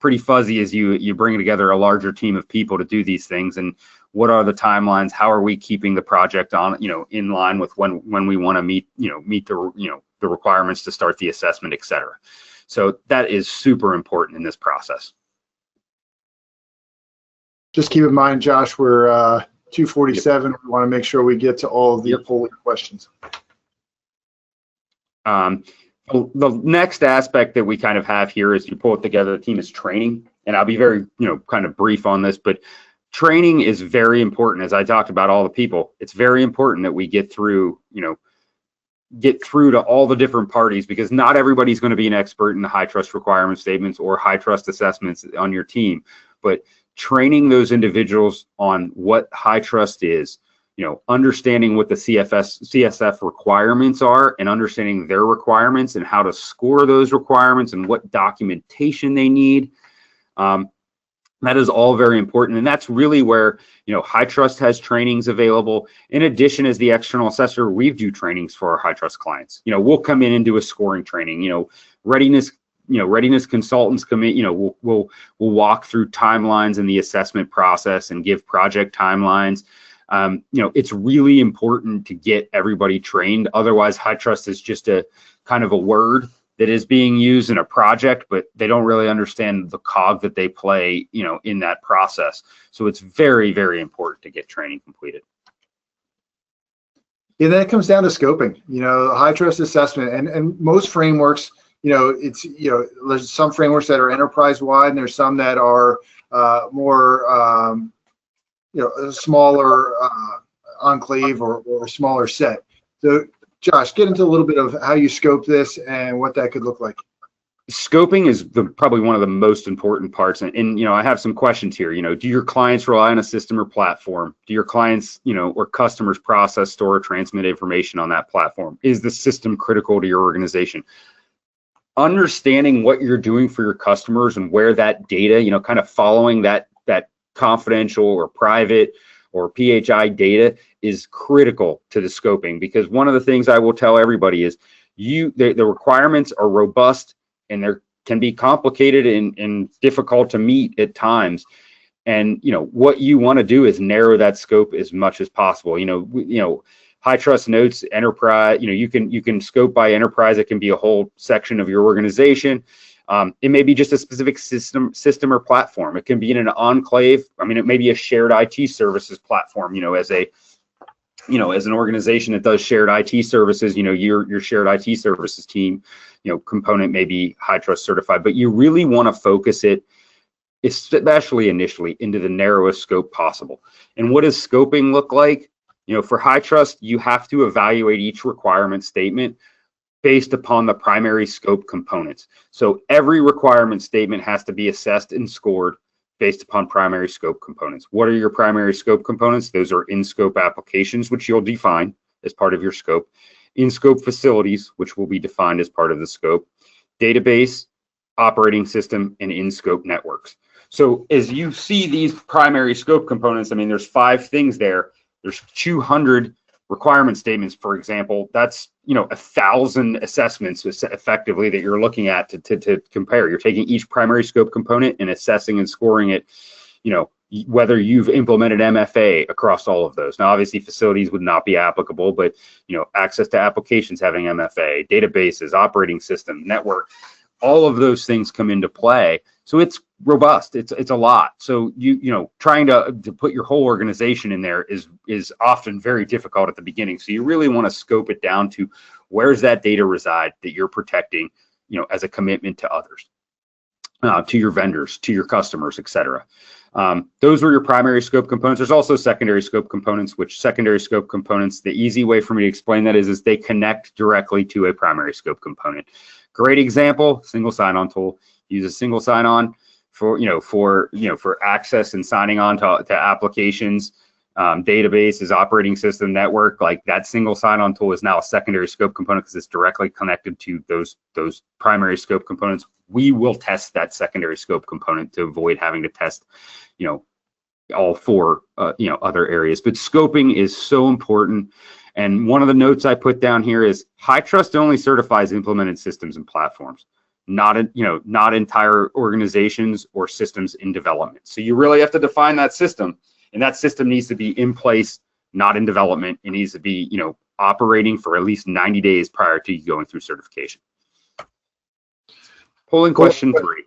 pretty fuzzy as you bring together a larger team of people to do these things. And what are the timelines? How are we keeping the project on, in line with when we want to meet the requirements to start the assessment, et cetera. So that is super important in this process. Just keep in mind, Josh, we're 2:47. We want to make sure we get to all of the polling questions. The next aspect that we kind of have here is you pull it together, the team is training. And I'll be very, kind of brief on this, but training is very important. As I talked about all the people, it's very important that we get through to all the different parties, because not everybody's going to be an expert in the HITRUST requirement statements or HITRUST assessments on your team, but training those individuals on what HITRUST is, understanding what the CSF requirements are, and understanding their requirements and how to score those requirements and what documentation they need. That is all very important. And that's really where, HITRUST has trainings available. In addition, as the external assessor, we do trainings for our HITRUST clients. We'll come in and do a scoring training, readiness consultants come in, we'll walk through timelines in the assessment process and give project timelines. It's really important to get everybody trained. Otherwise, HITRUST is just a kind of a word that is being used in a project, but they don't really understand the cog that they play, in that process. So it's very, very important to get training completed. Yeah, then it comes down to scoping, HITRUST assessment, and most frameworks, there's some frameworks that are enterprise wide, and there's some that are more, a smaller enclave or a smaller set. So Josh, get into a little bit of how you scope this and what that could look like. scoping is probably one of the most important parts. And, I have some questions here. Do your clients rely on a system or platform? Do your clients, or customers process, store, or transmit information on that platform? Is the system critical to your organization? Understanding what you're doing for your customers and where that data, kind of following that confidential or private or PHI data is critical to the scoping, because one of the things I will tell everybody is the requirements are robust, and they can be complicated and difficult to meet at times. And what you want to do is narrow that scope as much as possible. HITRUST notes enterprise. You can scope by enterprise. It can be a whole section of your organization. It may be just a specific system or platform. It can be in an enclave. It may be a shared IT services platform. As an organization that does shared IT services, your shared IT services team, component may be HITRUST certified, but you really want to focus it, especially initially, into the narrowest scope possible. And what does scoping look like? For HITRUST, you have to evaluate each requirement statement based upon the primary scope components. So every requirement statement has to be assessed and scored based upon primary scope components. What are your primary scope components? Those are in-scope applications, which you'll define as part of your scope. In-scope facilities, which will be defined as part of the scope. Database, operating system, and in-scope networks. So as you see these primary scope components, there's 5 things there. There's 200 requirement statements, for example. That's 1,000 assessments effectively that you're looking at to compare. You're taking each primary scope component and assessing and scoring it, whether you've implemented MFA across all of those. Now, obviously, facilities would not be applicable, but access to applications having MFA, databases, operating system, network, all of those things come into play. So it's robust. It's a lot. So trying to put your whole organization in there is often very difficult at the beginning. So you really want to scope it down to where's that data reside that you're protecting, as a commitment to others, to your vendors, to your customers, etc. Those were your primary scope components. There's also secondary scope components, which secondary scope components, the easy way for me to explain that is they connect directly to a primary scope component. Great example, single sign-on tool. Use a single sign-on for access and signing on to applications, databases, operating system, network. Like that single sign-on tool is now a secondary scope component because it's directly connected to those primary scope components. We will test that secondary scope component to avoid having to test, all 4 other areas. But scoping is so important. And one of the notes I put down here is HITRUST only certifies implemented systems and platforms, not entire organizations or systems in development. So you really have to define that system, and that system needs to be in place, not in development. It needs to be, operating for at least 90 days prior to you going through certification. Polling question 3.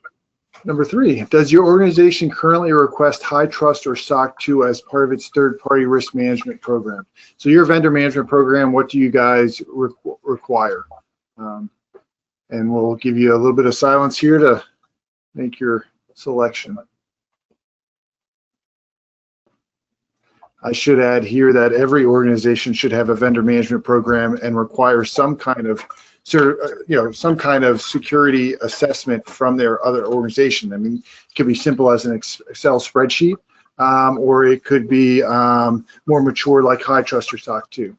Number 3, does your organization currently request HITRUST or SOC 2 as part of its third-party risk management program? So your vendor management program, what do you guys require? And we'll give you a little bit of silence here to make your selection. I should add here that every organization should have a vendor management program and require some kind of security assessment from their other organization. It could be simple as an Excel spreadsheet, or it could be more mature like HITRUST or SOC 2.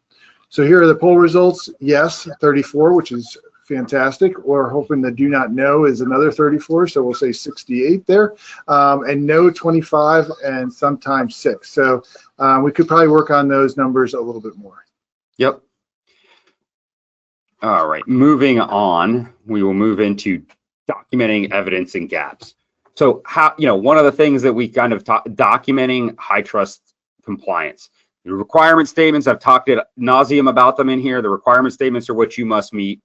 So here are the poll results. Yes, 34, which is fantastic. We're hoping the do not know is another 34, so we'll say 68 there. And no, 25, and sometimes 6. So we could probably work on those numbers a little bit more. Yep. All right, moving on, we will move into documenting evidence and gaps. So one of the things that we kind of documenting HITRUST compliance. The requirement statements, I've talked ad nauseum about them in here. The requirement statements are what you must meet.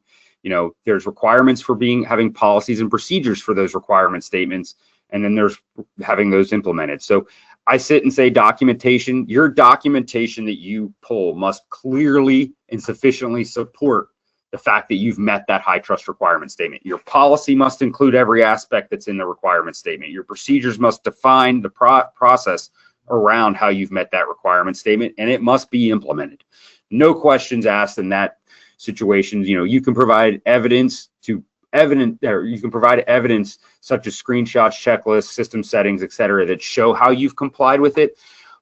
There's requirements for having policies and procedures for those requirement statements, and then there's having those implemented. So I sit and say documentation. Your documentation that you pull must clearly and sufficiently support the fact that you've met that HITRUST requirement statement. Your policy must include every aspect that's in the requirement statement. Your procedures must define the process around how you've met that requirement statement, and it must be implemented. No questions asked in that situation. You can provide evidence to you can provide evidence such as screenshots, checklists, system settings, etc., that show how you've complied with it.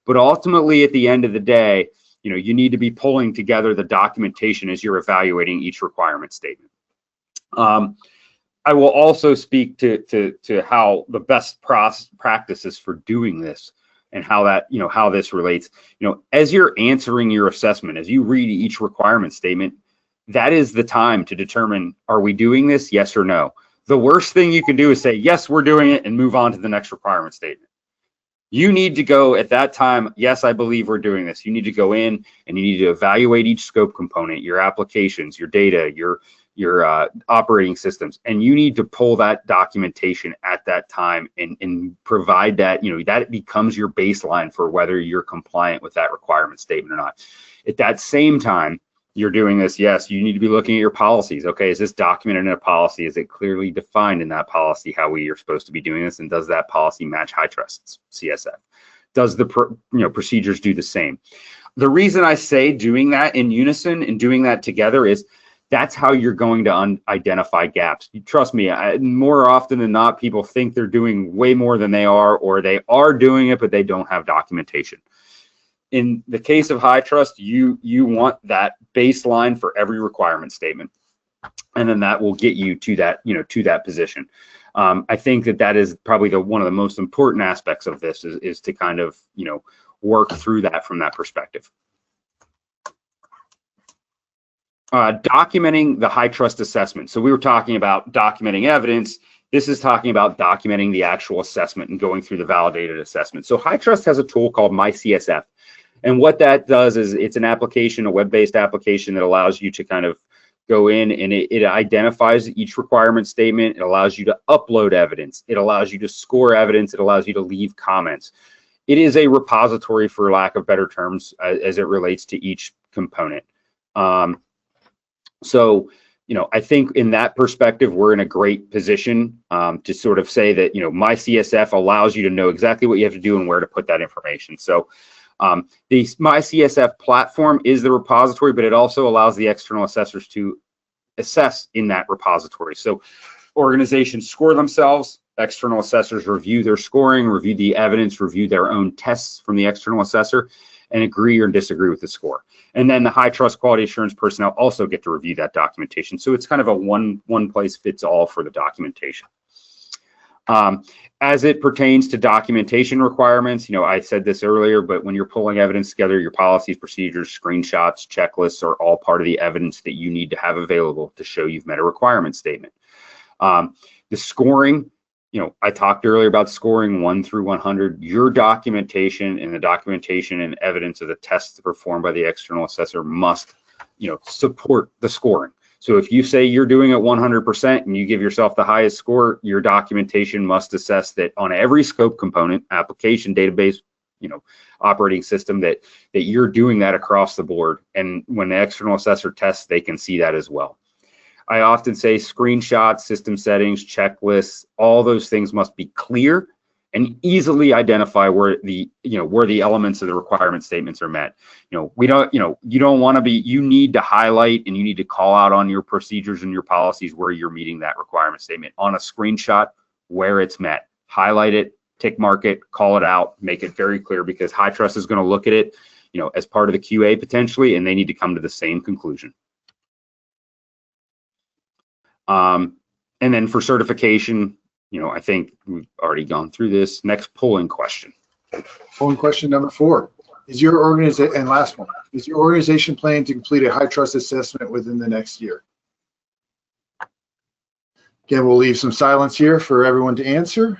But ultimately, at the end of the day, you need to be pulling together the documentation as you're evaluating each requirement statement. I will also speak to how the best practices for doing this and how that, how this relates. As you're answering your assessment, as you read each requirement statement, that is the time to determine, are we doing this, yes or no? The worst thing you can do is say, yes, we're doing it, and move on to the next requirement statement. You need to go at that time, yes, I believe we're doing this. You need to go in and you need to evaluate each scope component, your applications, your data, your operating systems, and you need to pull that documentation at that time and provide that, that becomes your baseline for whether you're compliant with that requirement statement or not. At that same time, you're doing this, yes, you need to be looking at your policies. Okay, is this documented in a policy? Is it clearly defined in that policy how we are supposed to be doing this? And does that policy match HITRUST's CSF? Does the procedures do the same? The reason I say doing that in unison and doing that together is that's how you're going to identify gaps. Trust me, more often than not, people think they're doing way more than they are, or they are doing it, but they don't have documentation. In the case of HITRUST, you want that baseline for every requirement statement, and then that will get you to that, to that position. I think that is probably one of the most important aspects of this is to kind of, work through that from that perspective. Documenting the HITRUST assessment. So we were talking about documenting evidence. This is talking about documenting the actual assessment and going through the validated assessment. So HITRUST has a tool called MyCSF. And what that does is it's an application, a web-based application that allows you to kind of go in and it identifies each requirement statement. It allows you to upload evidence. It allows you to score evidence. It allows you to leave comments. It is a repository, for lack of better terms, as it relates to each component. So, I think in that perspective, we're in a great position to sort of say that, MyCSF allows you to know exactly what you have to do and where to put that information. So the MyCSF platform is the repository, but it also allows the external assessors to assess in that repository. So organizations score themselves, external assessors review their scoring, review the evidence, review their own tests from the external assessor, and agree or disagree with the score. And then the HITRUST quality assurance personnel also get to review that documentation. So it's kind of a one place fits all for the documentation. As it pertains to documentation requirements, I said this earlier, but when you're pulling evidence together, your policies, procedures, screenshots, checklists are all part of the evidence that you need to have available to show you've met a requirement statement. The scoring, I talked earlier about scoring 1 through 100. Your documentation and the documentation and evidence of the tests performed by the external assessor must, support the scoring. So if you say you're doing it 100% and you give yourself the highest score, your documentation must assess that on every scope component, application, database, operating system, that you're doing that across the board. And when the external assessor tests, they can see that as well. I often say screenshots, system settings, checklists, all those things must be clear and easily identify where the elements of the requirement statements are met. You don't want to be, you need to highlight and you need to call out on your procedures and your policies where you're meeting that requirement statement. On a screenshot, where it's met, highlight it, tick mark it, call it out, make it very clear, because HITRUST is going to look at it, as part of the QA potentially, and they need to come to the same conclusion. And then for certification, I think we've already gone through this. Next polling question. Polling question number 4. Is your organization, and last one, is your organization planning to complete a HITRUST assessment within the next year? Again, we'll leave some silence here for everyone to answer.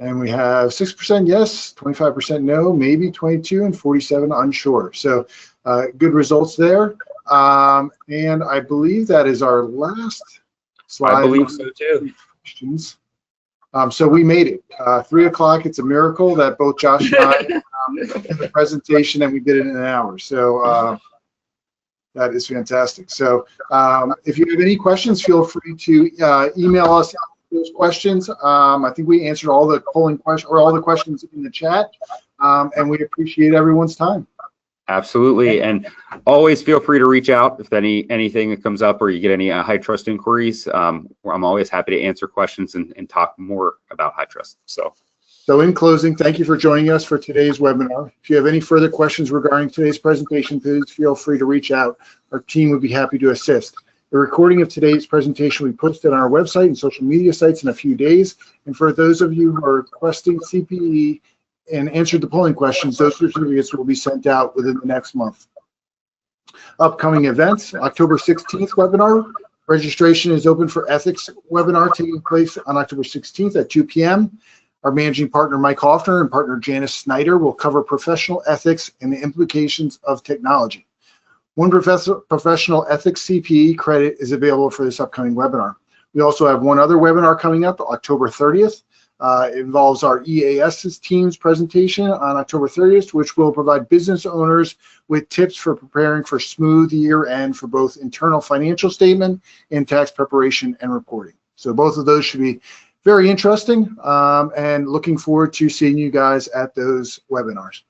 And we have 6% yes, 25% no, maybe 22, and 47 unsure. So good results there. And I believe that is our last slide. I believe so too. Questions. So we made it. 3 o'clock, it's a miracle that both Josh and I did the presentation and we did it in an hour. So That is fantastic. So if you have any questions, feel free to email us those questions. I think we answered all the polling questions or all the questions in the chat, and we appreciate everyone's time. Absolutely, and always feel free to reach out if anything that comes up or you get any HITRUST inquiries. I'm always happy to answer questions and talk more about HITRUST. So in closing, thank you for joining us for today's webinar. If you have any further questions regarding today's presentation, please feel free to reach out. Our team would be happy to assist. The recording of today's presentation will be posted on our website and social media sites in a few days. And for those of you who are requesting CPE and answered the polling questions, those certificates will be sent out within the next month. Upcoming events, October 16th webinar. Registration is open for ethics webinar taking place on October 16th at 2 p.m. Our managing partner, Mike Hoffner, and partner Janice Snyder will cover professional ethics and the implications of technology. One professional ethics CPE credit is available for this upcoming webinar. We also have one other webinar coming up October 30th. It involves our EAS team's presentation on October 30th, which will provide business owners with tips for preparing for smooth year-end for both internal financial statement and tax preparation and reporting. So both of those should be very interesting, and looking forward to seeing you guys at those webinars.